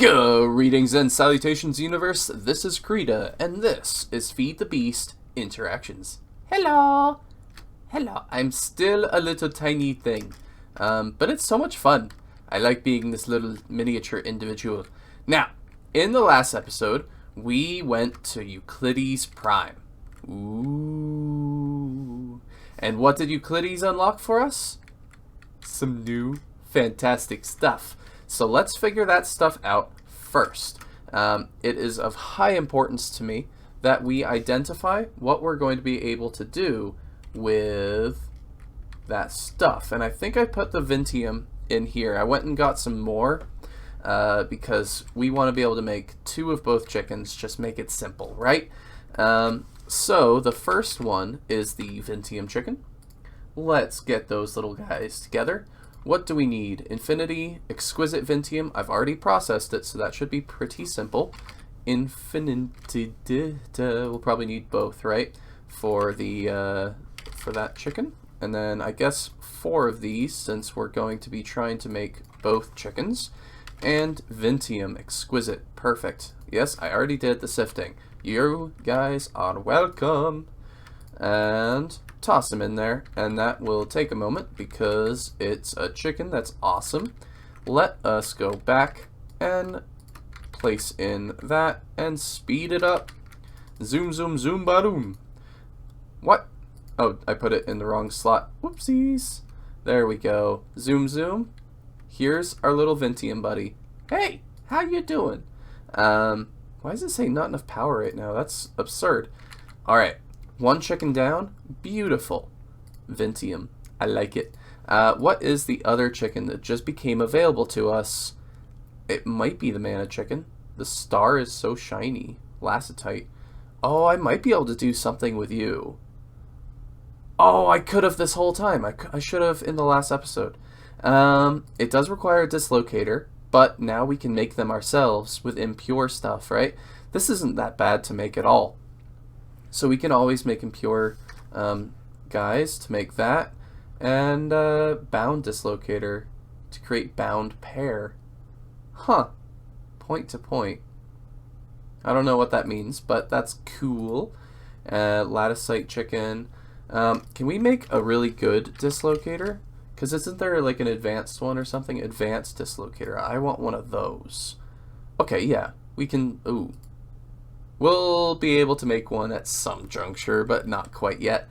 Greetings and salutations, universe. This is Creeta, and this is Feed the Beast Interactions. Hello! Hello. I'm still a little tiny thing, but it's so much fun. I like being this little miniature individual. Now, in the last episode, we went to Euclides Prime. Ooh. And what did Euclides unlock for us? Some new fantastic stuff. So let's figure that stuff out first. It is of high importance to me that we identify what we're going to be able to do with that stuff. And I think I put the Vinteum in here. I went and got some more because we want to be able to make 2 of both chickens, just make it simple, right? So the first one is the Vinteum Chicken. Let's get those little guys together. What do we need? Infinity, Exquisite Vinteum. I've already processed it, so that should be pretty simple. Infinity, we'll probably need both, right? For the for that chicken. And then I guess 4 of these, since we're going to be trying to make both chickens. And Vinteum, Exquisite, perfect. Yes, I already did the sifting. You guys are welcome. And toss them in there, and that will take a moment because it's a chicken. That's awesome. Let us go back and place in that and speed it up. Zoom, zoom, zoom, ba-doom. What? Oh, I put it in the wrong slot. Whoopsies. There we go. Zoom, zoom. Here's our little Vinteum buddy. Hey, how you doing? Why does it say not enough power right now? That's absurd. All right. 1 chicken down. Beautiful. Vinteum. I like it. What is the other chicken that just became available to us? It might be the mana chicken. The star is so shiny. Lacetite. Oh, I might be able to do something with you. Oh, I could have this whole time. I should have in the last episode. It does require a dislocator, but now we can make them ourselves with impure stuff, right? This isn't that bad to make at all. So we can always make impure guys to make that, and bound dislocator to create bound pair. Huh. Point to point. I don't know what that means, but that's cool. Latticite chicken. Can we make a really good dislocator? Because isn't there like an advanced one or something? Advanced dislocator. I want one of those. Okay, yeah. We can... Ooh. We'll be able to make one at some juncture, but not quite yet.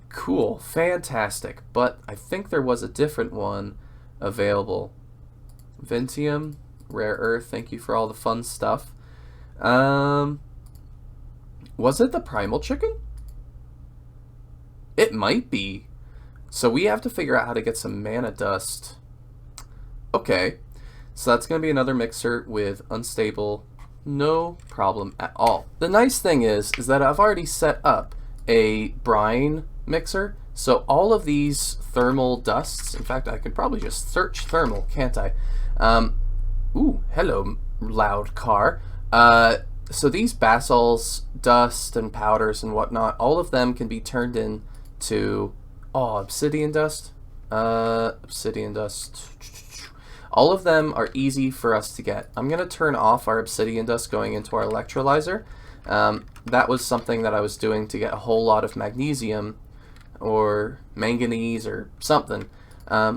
Cool. Fantastic. But I think there was a different one available. Vinteum, Rare Earth, thank you for all the fun stuff. Was it the Primal Chicken? It might be. So we have to figure out how to get some mana dust. Okay. So that's going to be another mixer with unstable. No problem at all. The nice thing is that I've already set up a brine mixer, so all of these thermal dusts, in fact I could probably just search thermal, can't I? Ooh, hello loud car. So these basalts, dust and powders and whatnot, all of them can be turned into, obsidian dust. Obsidian dust. All of them are easy for us to get. I'm going to turn off our obsidian dust going into our electrolyzer. That was something that I was doing to get a whole lot of magnesium or manganese or something.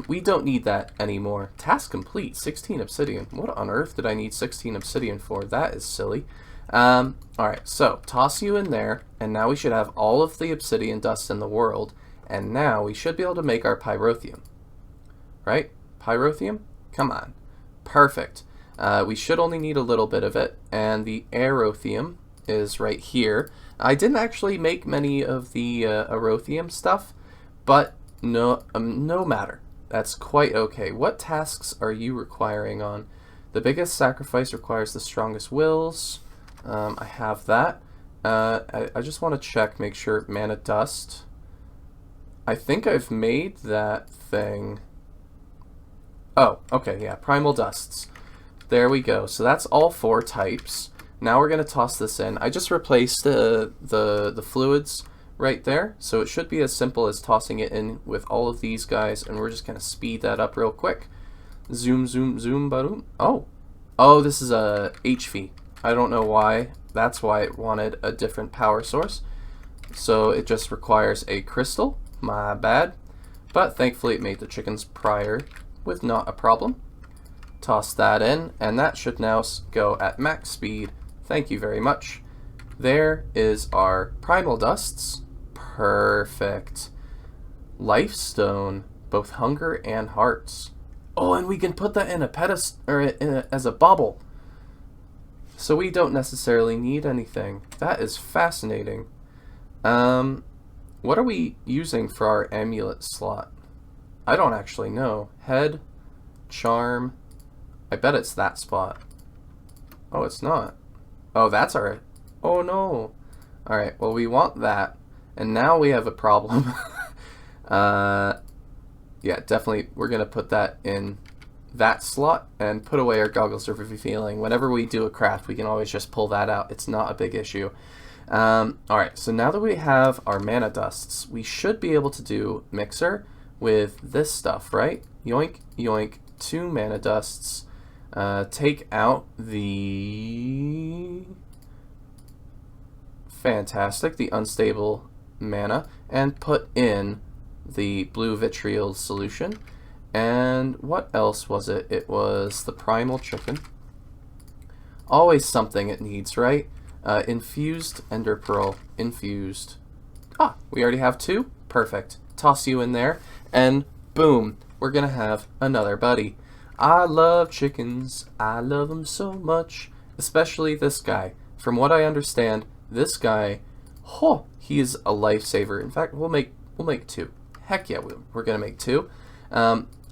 We don't need that anymore. Task complete, 16 obsidian. What on earth did I need 16 obsidian for? That is silly. Alright, so toss you in there, and now we should have all of the obsidian dust in the world, and now we should be able to make our Pyrotheum. Right? Pyrotheum? Come on. Perfect. We should only need a little bit of it, and the Aeotheum is right here. I didn't actually make many of the Aeotheum stuff, but no matter. That's quite okay. What tasks are you requiring on? The biggest sacrifice requires the strongest wills. I have that. I just want to check, make sure mana dust. I think I've made that thing. Oh, okay, yeah, primal dusts. There we go. So that's all 4 types. Now we're going to toss this in. I just replaced the fluids right there, so it should be as simple as tossing it in with all of these guys, and we're just going to speed that up real quick. Zoom, zoom, zoom, ba-doom. Oh, Oh, this is a HV. I don't know why. That's why it wanted a different power source. So it just requires a crystal. My bad. But thankfully it made the chickens prior with not a problem. Toss that in, and that should now go at max speed. Thank you very much. There is our primal dusts. Perfect. Lifestone, both hunger and hearts. Oh, and we can put that in a pedestal, or as a bauble. So we don't necessarily need anything. That is fascinating. What are we using for our amulet slot? I don't actually know. Head, charm. I bet it's that spot. Oh, it's not. Oh, that's our... Oh, no. Alright, well, we want that. And now we have a problem. Yeah, definitely, we're going to put that in that slot and put away our goggles of revealing. Whenever we do a craft, we can always just pull that out. It's not a big issue. Alright, so now that we have our mana dusts, we should be able to do mixer with this stuff, right? Yoink, yoink, 2 mana dusts. Take out the... Fantastic, the unstable mana, and put in the blue vitriol solution. And what else was it? It was the Primal Chicken. Always something it needs, right? Infused Ender Pearl. Infused. Ah, we already have 2? Perfect. Toss you in there, and boom, we're gonna have another buddy. I love chickens. I love them so much. Especially this guy. From what I understand, this guy, he is a lifesaver. In fact, we'll make 2. Heck yeah, we're gonna make 2.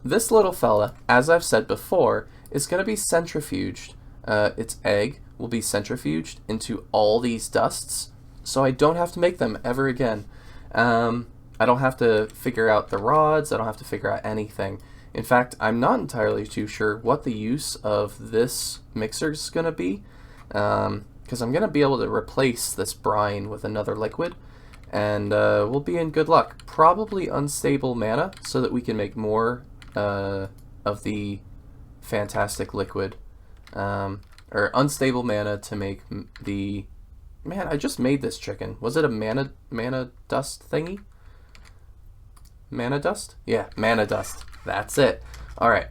This little fella, as I've said before, is gonna be centrifuged. Its egg will be centrifuged into all these dusts, so I don't have to make them ever again. I don't have to figure out the rods. I don't have to figure out anything. In fact, I'm not entirely too sure what the use of this mixer is gonna be. Because I'm going to be able to replace this brine with another liquid, and we'll be in good luck. Probably unstable mana, so that we can make more of the fantastic liquid. Or unstable mana to make the... Man, I just made this chicken. Was it a mana dust thingy? Mana dust? Yeah, mana dust. That's it. Alright,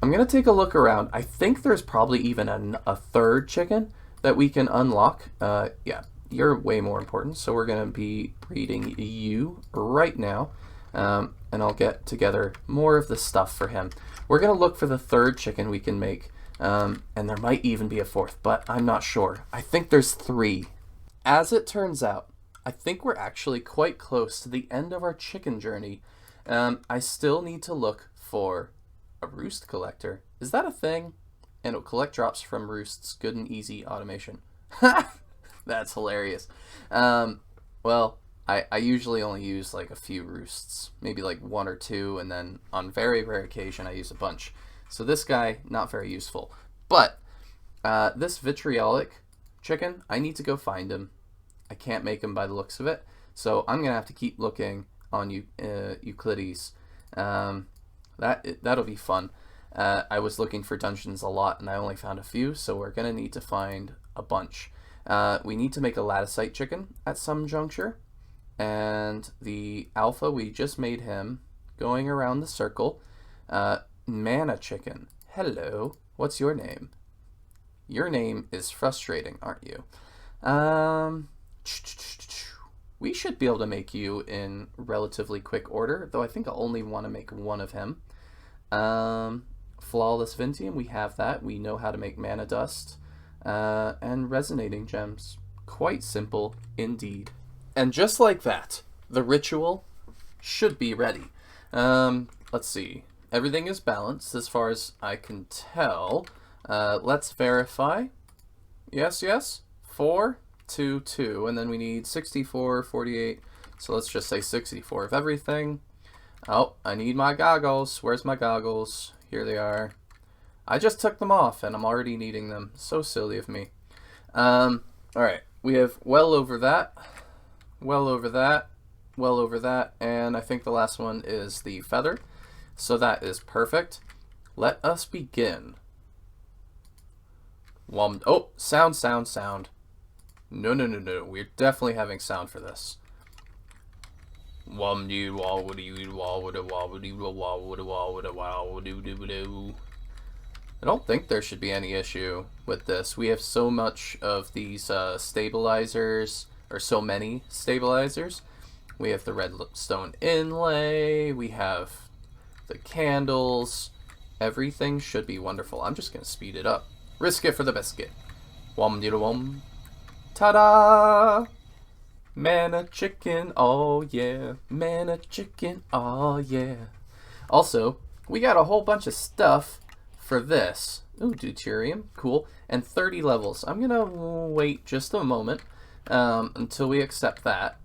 I'm going to take a look around. I think there's probably even a third chicken that we can unlock. Yeah, you're way more important, so we're going to be breeding you right now, and I'll get together more of the stuff for him. We're going to look for the third chicken we can make, and there might even be a fourth, but I'm not sure. I think there's 3. As it turns out, I think we're actually quite close to the end of our chicken journey. I still need to look for a roost collector. Is that a thing? And it'll collect drops from roosts. Good and easy automation. That's hilarious. Well, I usually only use like a few roosts, maybe like 1 or 2, and then on very rare occasion I use a bunch. So this guy, not very useful. But this vitriolic chicken, I need to go find him. I can't make him by the looks of it, so I'm gonna have to keep looking on Euclides. That'll be fun. I was looking for dungeons a lot, and I only found a few, so we're going to need to find a bunch. We need to make a latticite chicken at some juncture, and the alpha, we just made him, going around the circle. Mana chicken. Hello, what's your name? Your name is frustrating, aren't you? We should be able to make you in relatively quick order, though I think I'll only want to make 1 of him. Flawless Vinteum, we have that. We know how to make mana dust. And resonating gems. Quite simple indeed. And just like that, the ritual should be ready. Let's see. Everything is balanced as far as I can tell. Let's verify. Yes, yes. 4, 2, 2. And then we need 64, 48. So let's just say 64 of everything. Oh, I need my goggles. Where's my goggles? Here they are. I just took them off and I'm already needing them. So silly of me. Alright, we have well over that. Well over that. Well over that. And I think the last one is the feather. So that is perfect. Let us begin. Oh, sound, sound, sound. No, no, no, no. We're definitely having sound for this. I don't think there should be any issue with this. We have so much of these stabilizers, or so many stabilizers. We have the redstone inlay, we have the candles. Everything should be wonderful. I'm just going to speed it up. Risk it for the biscuit. Wom-de-da-wom. Ta-da! Mana chicken, oh yeah. Mana chicken, oh yeah. Also, we got a whole bunch of stuff for this. Ooh, deuterium, cool. And 30 levels. I'm gonna wait just a moment until we accept that.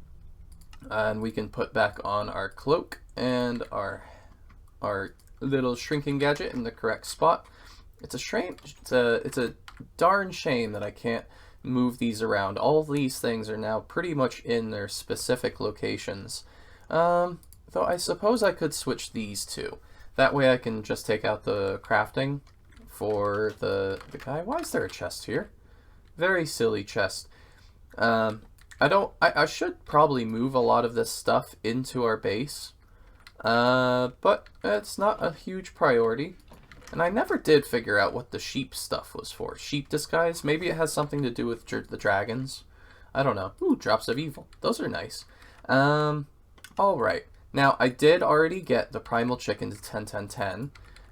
And we can put back on our cloak and our little shrinking gadget in the correct spot. It's a shame. It's a darn shame that I can't move these around. All these things are now pretty much in their specific locations. Though I suppose I could switch these two. That way I can just take out the crafting for the guy. Why is there a chest here? Very silly chest. I should probably move a lot of this stuff into our base. But it's not a huge priority. And I never did figure out what the sheep stuff was for. Sheep disguise? Maybe it has something to do with the dragons. I don't know. Ooh, drops of evil. Those are nice. Alright. Now, I did already get the Primal Chicken to 10-10-10.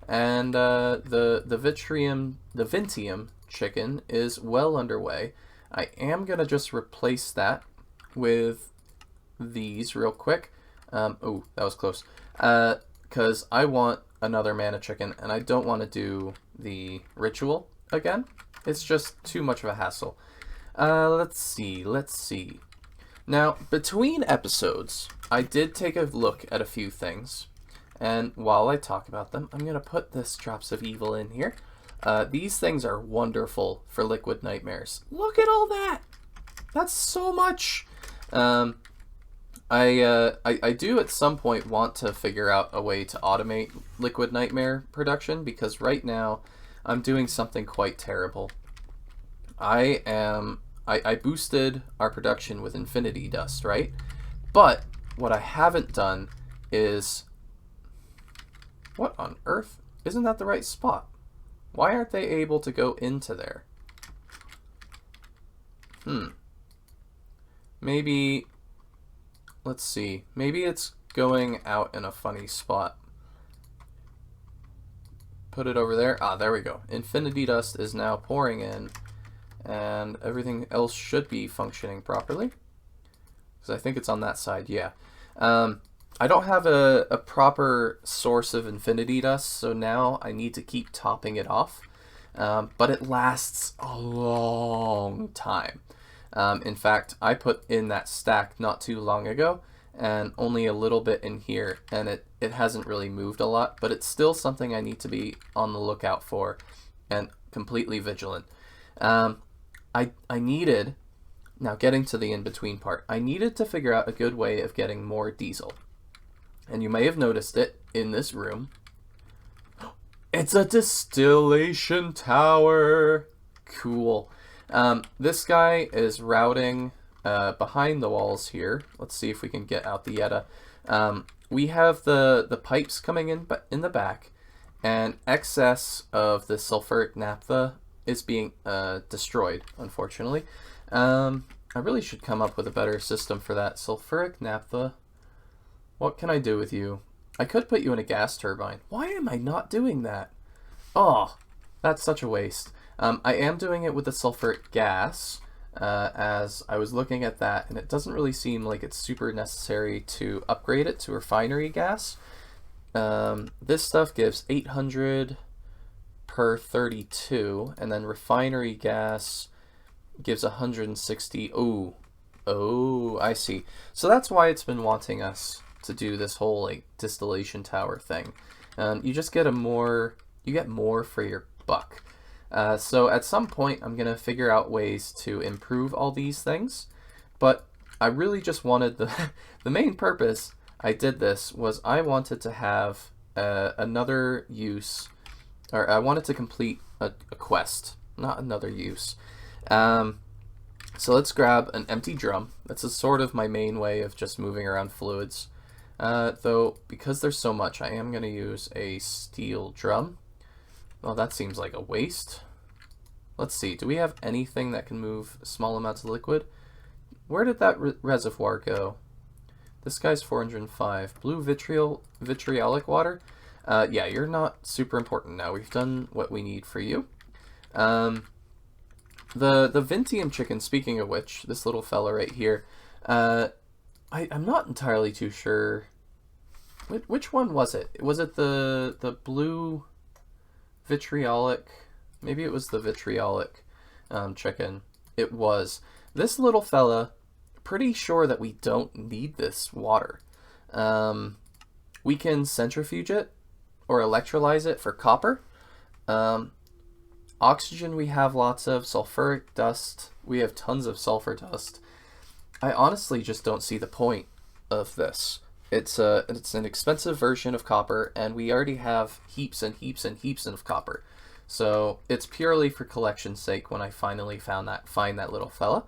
And the Vinteum Chicken is well underway. I am going to just replace that with these real quick. Oh, that was close. Because I want another mana chicken, and I don't want to do the ritual again. It's just too much of a hassle. Let's see. Now, between episodes, I did take a look at a few things, and while I talk about them, I'm going to put this Drops of Evil in here. These things are wonderful for liquid nightmares. Look at all that! That's so much! I do at some point want to figure out a way to automate liquid nightmare production, because right now I'm doing something quite terrible. I boosted our production with infinity dust, right? But what I haven't done is, what on earth? Isn't that the right spot? Why aren't they able to go into there? Maybe, let's see. Maybe it's going out in a funny spot. Put it over there. Ah, there we go. Infinity dust is now pouring in, and everything else should be functioning properly. Because I think it's on that side, yeah. I don't have a proper source of infinity dust, so now I need to keep topping it off. But it lasts a long time. In fact, I put in that stack not too long ago, and only a little bit in here, and it hasn't really moved a lot, but it's still something I need to be on the lookout for and completely vigilant. I needed, now getting to the in-between part, I needed to figure out a good way of getting more diesel. And you may have noticed it in this room. It's a distillation tower! Cool. This guy is routing behind the walls here. Let's see if we can get out the Yetta. We have the pipes coming in the back, and excess of the sulfuric naphtha is being destroyed, unfortunately. I really should come up with a better system for that. Sulfuric naphtha, what can I do with you? I could put you in a gas turbine. Why am I not doing that? Oh, that's such a waste. I am doing it with the sulfuric gas, as I was looking at that, and it doesn't really seem like it's super necessary to upgrade it to refinery gas. This stuff gives 800 per 32, and then refinery gas gives 160. Oh, I see. So that's why it's been wanting us to do this whole like distillation tower thing. You just get you get more for your buck. So at some point I'm gonna figure out ways to improve all these things, but I really just wanted the main purpose I did this was I wanted to have another use, or I wanted to complete a quest. not another use. So let's grab an empty drum. That's a sort of my main way of just moving around fluids. Though, because there's so much, I am going to use a steel drum. Well, that seems like a waste. Let's see, do we have anything that can move small amounts of liquid? Where did that reservoir go? This guy's 405. Blue vitriolic water? Yeah, you're not super important now. We've done what we need for you. The Vinteum Chicken, speaking of which, this little fella right here, I'm not entirely too sure. Which one was it? Was it the blue vitriolic? Maybe it was the vitriolic chicken. It was. This little fella, pretty sure that we don't need this water. We can centrifuge it or electrolyze it for copper. Oxygen we have lots of. Sulfuric dust, we have tons of sulfur dust. I honestly just don't see the point of this. It's an expensive version of copper, and we already have heaps and heaps and heaps of copper. So it's purely for collection's sake when I finally find that little fella.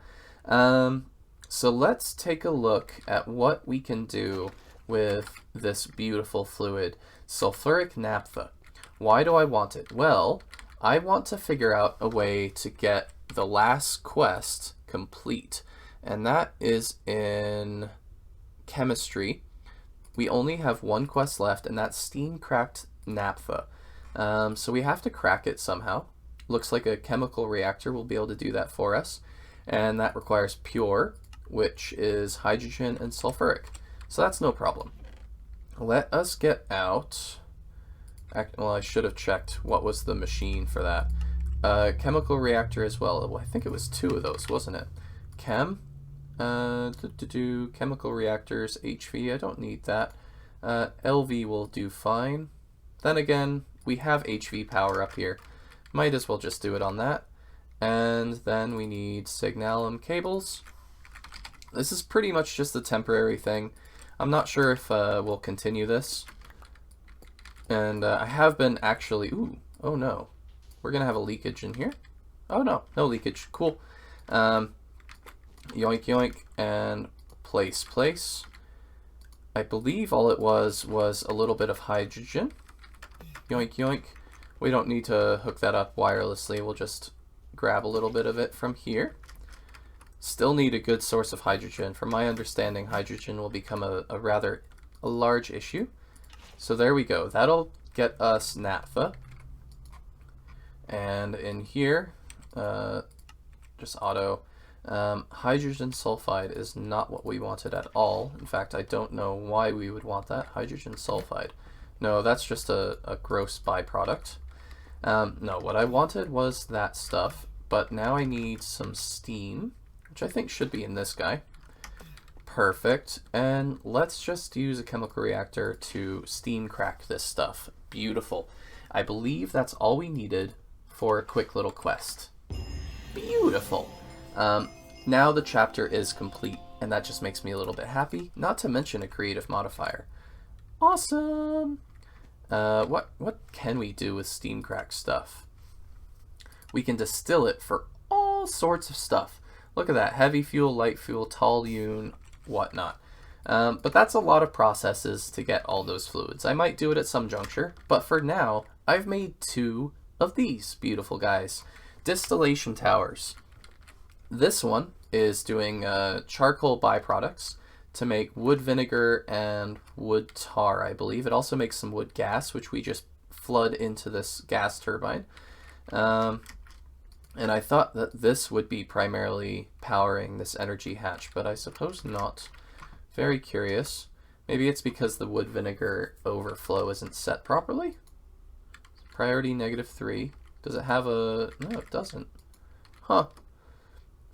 So let's take a look at what we can do with this beautiful fluid, sulfuric naphtha. Why do I want it? Well, I want to figure out a way to get the last quest complete, and that is in chemistry. We only have one quest left, and that's steam cracked naphtha. So we have to crack it somehow. Looks like a chemical reactor will be able to do that for us, and that requires pure, which is hydrogen and sulfuric. So that's no problem. Let us get out. Well, I should have checked what was the machine for that. Chemical reactor as well. I think it was 2 of those, wasn't it? Chemical reactors, HV, I don't need that. LV will do fine. Then again, we have HV power up here. Might as well just do it on that. And then we need signalum cables. This is pretty much just a temporary thing. I'm not sure if we'll continue this. And I have been actually... Ooh, oh no. We're going to have a leakage in here. Oh no, no leakage. Cool. Yoink yoink and place. I believe all it was a little bit of hydrogen. Yoink yoink. We don't need to hook that up wirelessly. We'll just grab a little bit of it from here. Still need a good source of hydrogen. From my understanding, hydrogen will become a rather large issue. So there we go. That'll get us naphtha. And in here, just auto, hydrogen sulfide is not what we wanted at all. In fact, I don't know why we would want that. Hydrogen sulfide. No, that's just a gross byproduct. No, what I wanted was that stuff, but now I need some steam, which I think should be in this guy. Perfect. And let's just use a chemical reactor to steam crack this stuff. Beautiful. I believe that's all we needed for a quick little quest. Beautiful. Now the chapter is complete, and that just makes me a little bit happy, not to mention a creative modifier. Awesome! What can we do with steam crack stuff? We can distill it for all sorts of stuff. Look at that, heavy fuel, light fuel, toluene, whatnot. But that's a lot of processes to get all those fluids. I might do it at some juncture, but for now, I've made 2 of these beautiful guys. Distillation towers. This one is doing charcoal byproducts to make wood vinegar and wood tar, I believe. It also makes some wood gas, which we just flood into this gas turbine. And I thought that this would be primarily powering this energy hatch, but I suppose not. Very curious. Maybe it's because the wood vinegar overflow isn't set properly? Priority -3. Does it have a... No, it doesn't. Huh.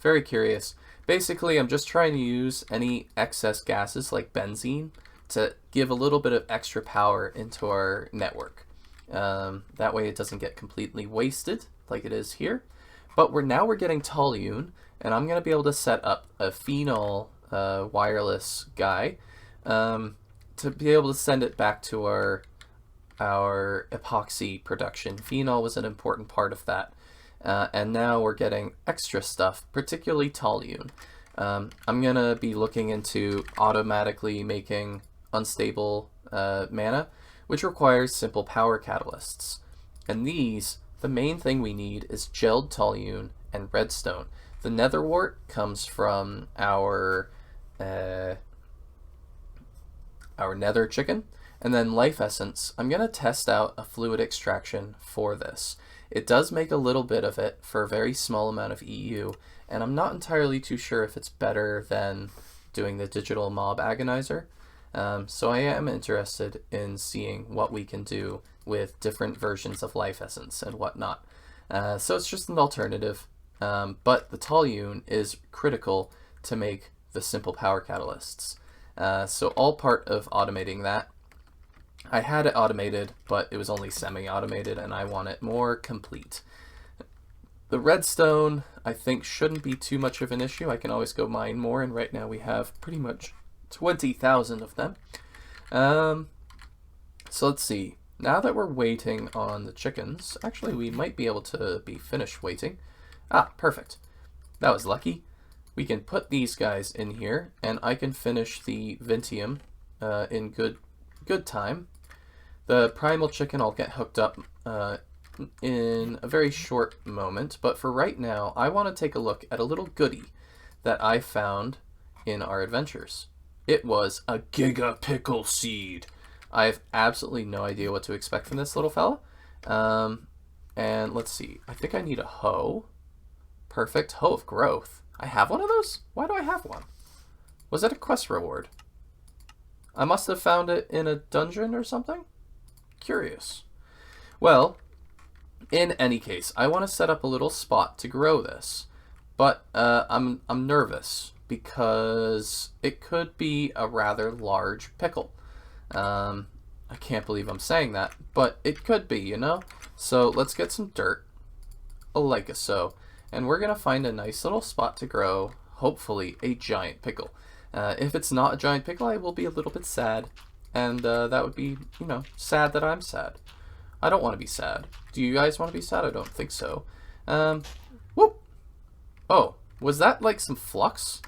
Very curious. Basically, I'm just trying to use any excess gases like benzene to give a little bit of extra power into our network. That way it doesn't get completely wasted like it is here. But now we're getting toluene, and I'm going to be able to set up a phenol wireless guy to be able to send it back to our epoxy production. Phenol was an important part of that. and now we're getting extra stuff, particularly toluene. I'm going to be looking into automatically making unstable mana, which requires simple power catalysts. And these, the main thing we need is gelled toluene and redstone. The nether wart comes from our nether chicken. And then life essence, I'm going to test out a fluid extraction for this. It does make a little bit of it for a very small amount of EU, and I'm not entirely too sure if it's better than doing the digital mob agonizer. So I am interested in seeing what we can do with different versions of life essence and whatnot. So it's just an alternative, but the toluene is critical to make the simple power catalysts. So all part of automating that. I had it automated, but it was only semi-automated, and I want it more complete. The redstone, I think, shouldn't be too much of an issue. I can always go mine more, and right now we have pretty much 20,000 of them. So let's see. Now that we're waiting on the chickens, actually we might be able to be finished waiting. Ah, perfect. That was lucky. We can put these guys in here, and I can finish the Vinteum in good time. The Primal Chicken I'll get hooked up in a very short moment, but for right now I want to take a look at a little goodie that I found in our adventures. It was a Giga Pickle Seed. I have absolutely no idea what to expect from this little fella. And let's see, I think I need a hoe. Perfect, Hoe of Growth. I have one of those? Why do I have one? Was that a quest reward? I must have found it in a dungeon or something? Curious. Well, in any case, I want to set up a little spot to grow this, but I'm nervous because it could be a rather large pickle. I can't believe I'm saying that, but it could be, you know? So let's get some dirt, like so, and we're going to find a nice little spot to grow, hopefully, a giant pickle. If it's not a giant pickle, I will be a little bit sad. And that would be, you know, sad that I'm sad. I don't want to be sad. Do you guys want to be sad? I don't think so. Whoop! Oh, was that like some flux?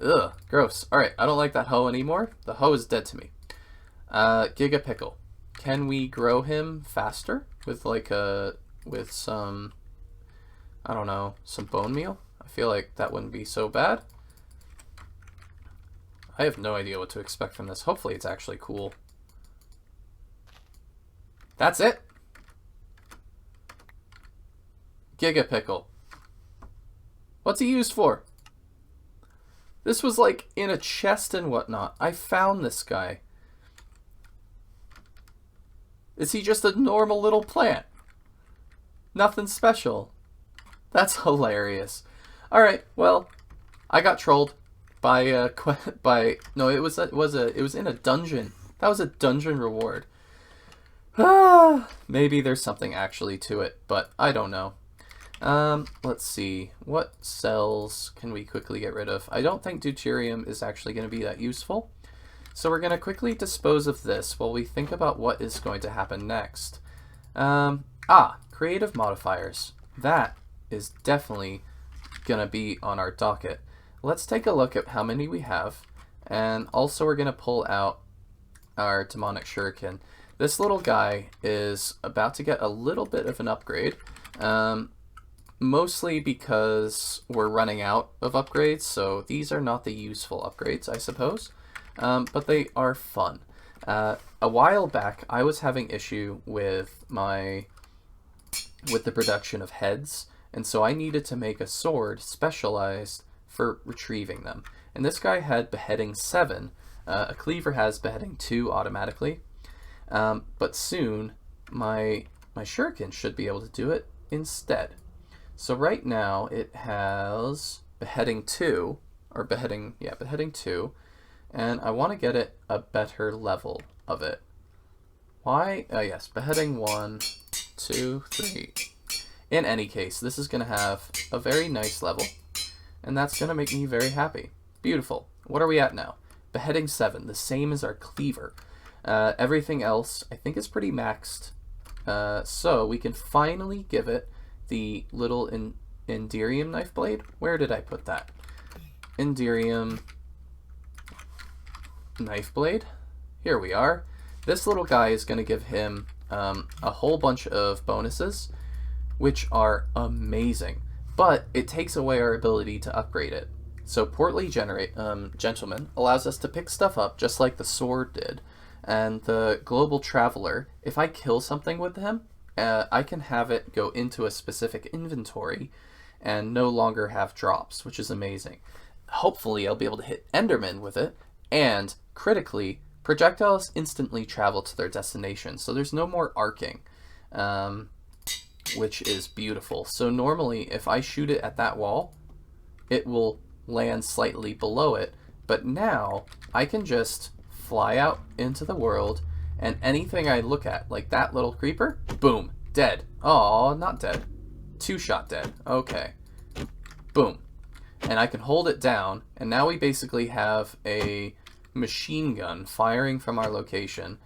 Ugh, gross. Alright, I don't like that hoe anymore. The hoe is dead to me. Giga Pickle. Can we grow him faster with like with some, I don't know, some bone meal? I feel like that wouldn't be so bad. I have no idea what to expect from this. Hopefully it's actually cool. That's it. Giga Pickle. What's he used for? This was like in a chest and whatnot. I found this guy. Is he just a normal little plant? Nothing special. That's hilarious. Alright, well, I got trolled. No, it was in a dungeon. That was a dungeon reward. Maybe there's something actually to it, but I don't know. Let's see. What cells can we quickly get rid of? I don't think deuterium is actually going to be that useful. So we're going to quickly dispose of this while we think about what is going to happen next. Creative modifiers. That is definitely going to be on our docket. Let's take a look at how many we have, and also we're going to pull out our demonic shuriken. This little guy is about to get a little bit of an upgrade, mostly because we're running out of upgrades, so these are not the useful upgrades, I suppose, but they are fun. A while back, I was having issue with the production of heads, and so I needed to make a sword specialized for retrieving them. And this guy had beheading 7. A cleaver has beheading 2 automatically. But soon, my shuriken should be able to do it instead. So right now, it has beheading 2, or beheading 2, and I want to get it a better level of it. Why? Yes, beheading 1, 2, 3. In any case, this is going to have a very nice level, and that's going to make me very happy. Beautiful. What are we at now? Beheading 7, the same as our cleaver. Everything else, I think, is pretty maxed. So we can finally give it the little Indirium knife blade. Where did I put that? Indirium knife blade. Here we are. This little guy is going to give him a whole bunch of bonuses, which are amazing, but it takes away our ability to upgrade it. So Portly Gentleman allows us to pick stuff up just like the sword did, and the Global Traveler, if I kill something with him, I can have it go into a specific inventory and no longer have drops, which is amazing. Hopefully I'll be able to hit Enderman with it, and critically, projectiles instantly travel to their destination, so there's no more arcing, which is beautiful. So normally, if I shoot it at that wall, it will land slightly below it, but now I can just fly out into the world, and anything I look at, like that little creeper, boom, dead. Oh, not dead. Two-shot dead. Okay. Boom. And I can hold it down, and now we basically have a machine gun firing from our location,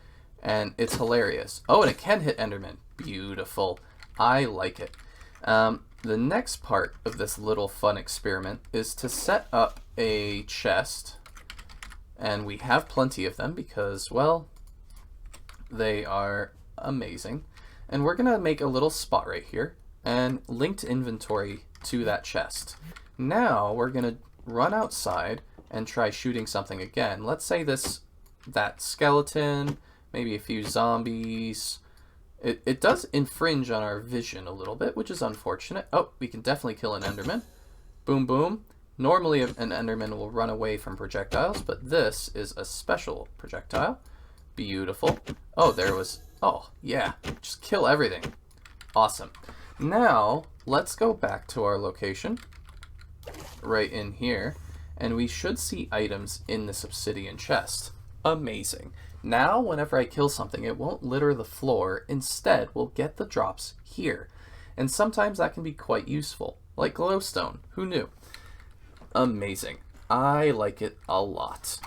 and it's hilarious. Oh, and it can hit Enderman. Beautiful. I like it. The next part of this little fun experiment is to set up a chest, and we have plenty of them because, well, they are amazing. And we're going to make a little spot right here and linked inventory to that chest. Now we're going to run outside and try shooting something again. Let's say that skeleton, maybe a few zombies. It does infringe on our vision a little bit, which is unfortunate. Oh, we can definitely kill an Enderman. Boom, boom. Normally an Enderman will run away from projectiles, but this is a special projectile. Beautiful. Oh, there was... Oh, yeah. Just kill everything. Awesome. Now, let's go back to our location. Right in here. And we should see items in this obsidian chest. Amazing. Now, whenever I kill something, it won't litter the floor. Instead, we'll get the drops here. And sometimes that can be quite useful. Like glowstone. Who knew? Amazing. I like it a lot.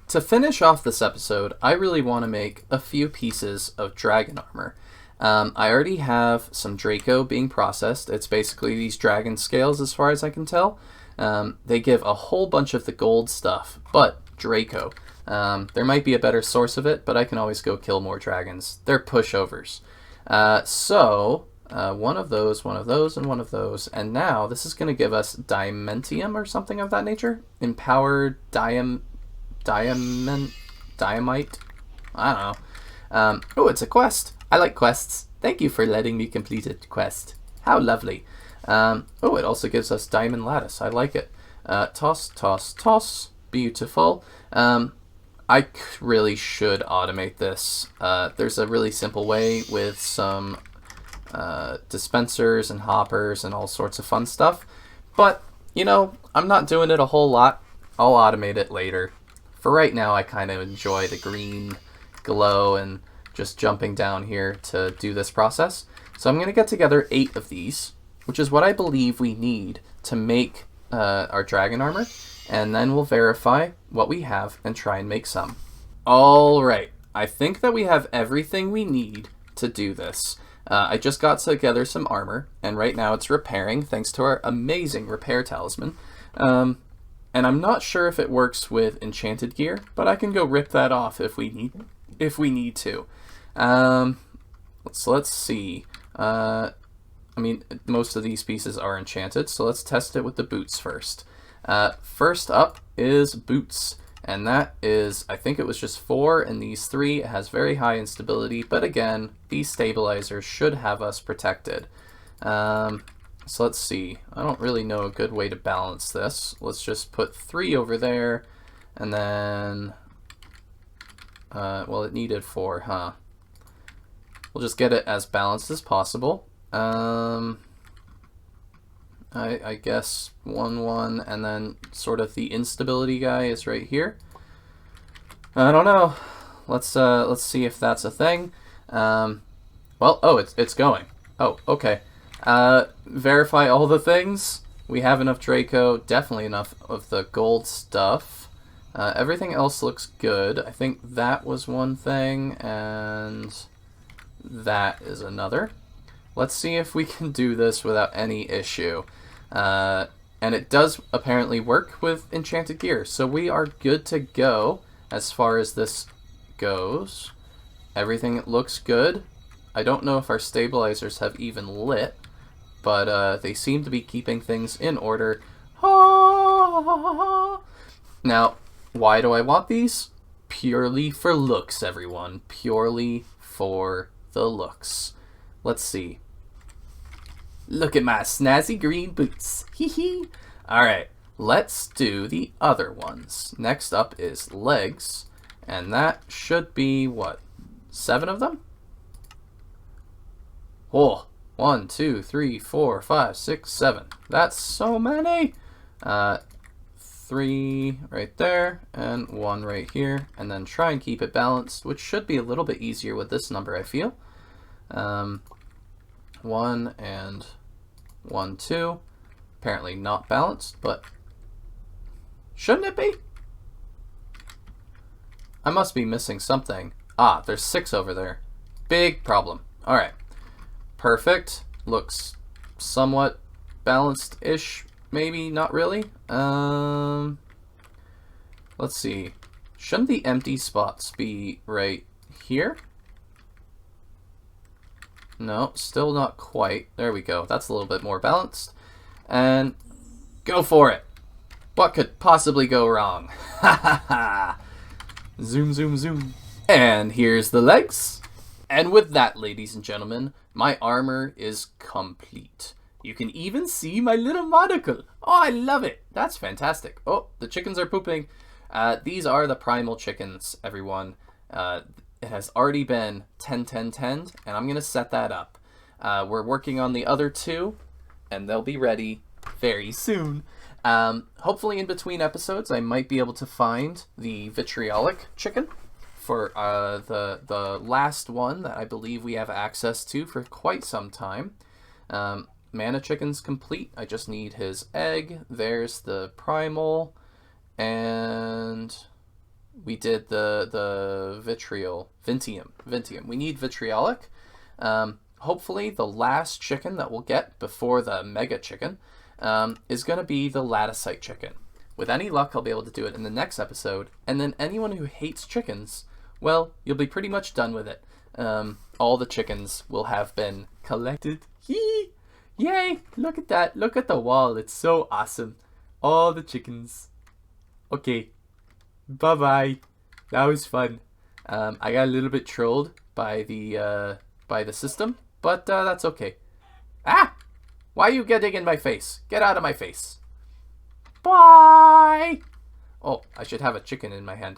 To finish off this episode, I really want to make a few pieces of dragon armor. I already have some Draco being processed. It's basically these dragon scales as far as I can tell. They give a whole bunch of the gold stuff, but Draco. There might be a better source of it, but I can always go kill more dragons. They're pushovers. One of those, and one of those. And now this is going to give us Diamentium or something of that nature. Empowered Diamite? I don't know. Oh, it's a quest. I like quests. Thank you for letting me complete a quest. How lovely. Oh, it also gives us Diamond Lattice. I like it. Toss, toss, toss. Beautiful. I really should automate this. There's a really simple way with some dispensers and hoppers and all sorts of fun stuff. But, you know, I'm not doing it a whole lot. I'll automate it later. For right now, I kind of enjoy the green glow and just jumping down here to do this process. So I'm going to get together 8 of these, which is what I believe we need to make our dragon armor. And then we'll verify what we have and try and make some. Alright, I think that we have everything we need to do this. I just got together some armor, and right now it's repairing thanks to our amazing repair talisman. And I'm not sure if it works with enchanted gear, but I can go rip that off if we need to. So let's see. I mean, most of these pieces are enchanted, so let's test it with the boots first. First up is boots, and that is, I think it was just 4 in these 3. It has very high instability, but again, these stabilizers should have us protected. So let's see. I don't really know a good way to balance this. Let's just put 3 over there, and then, well, it needed 4, huh? We'll just get it as balanced as possible. I guess 1, 1, and then sort of the instability guy is right here. I don't know. Let's see if that's a thing. Well, oh, it's going. Oh, okay. Verify all the things. We have enough Draco, definitely enough of the gold stuff. Everything else looks good. I think that was one thing, and that is another. let's see if we can do this without any issue. And it does apparently work with enchanted gear, so we are good to go as far as this goes. Everything looks good. I don't know if our stabilizers have even lit, but they seem to be keeping things in order. Now, why do I want these? Purely for looks, everyone. Purely for the looks. Let's see. Look at my snazzy green boots. Hee hee. Alright, let's do the other ones. Next up is legs. And that should be, what, 7 of them? Oh, 1, 2, 3, 4, 5, 6, 7. That's so many. 3 right there, and 1 right here. And then try and keep it balanced, which should be a little bit easier with this number, I feel. 1 and 1, 2. Apparently not balanced, but shouldn't it be? I must be missing something. Ah, there's 6 over there. Big problem. Alright. Perfect. Looks somewhat balanced-ish. Maybe, not really. Let's see. Shouldn't the empty spots be right here? No, still not quite. There we go. That's a little bit more balanced. And go for it. What could possibly go wrong? Ha ha ha. Zoom, zoom, zoom. And here's the legs. And with that, ladies and gentlemen, my armor is complete. You can even see my little monocle. Oh, I love it. That's fantastic. Oh, the chickens are pooping. These are the Primal Chickens, everyone. It has already been 10-10-10, and I'm going to set that up. We're working on the other 2, and they'll be ready very soon. Hopefully in between episodes, I might be able to find the vitriolic chicken for the last one that I believe we have access to for quite some time. Mana Chicken's complete. I just need his egg. There's the primal, and we did the Vinteum. We need vitriolic. Hopefully the last chicken that we'll get before the mega chicken is going to be the latticite chicken. With any luck, I'll be able to do it in the next episode, and then anyone who hates chickens, well, you'll be pretty much done with it. All the chickens will have been collected. Yee! Yay! Look at that. Look at the wall. It's so awesome. All the chickens. Okay. Bye-bye. That was fun. I got a little bit trolled by the system, but that's okay. Ah! Why are you getting in my face? Get out of my face. Bye! Oh, I should have a chicken in my hand.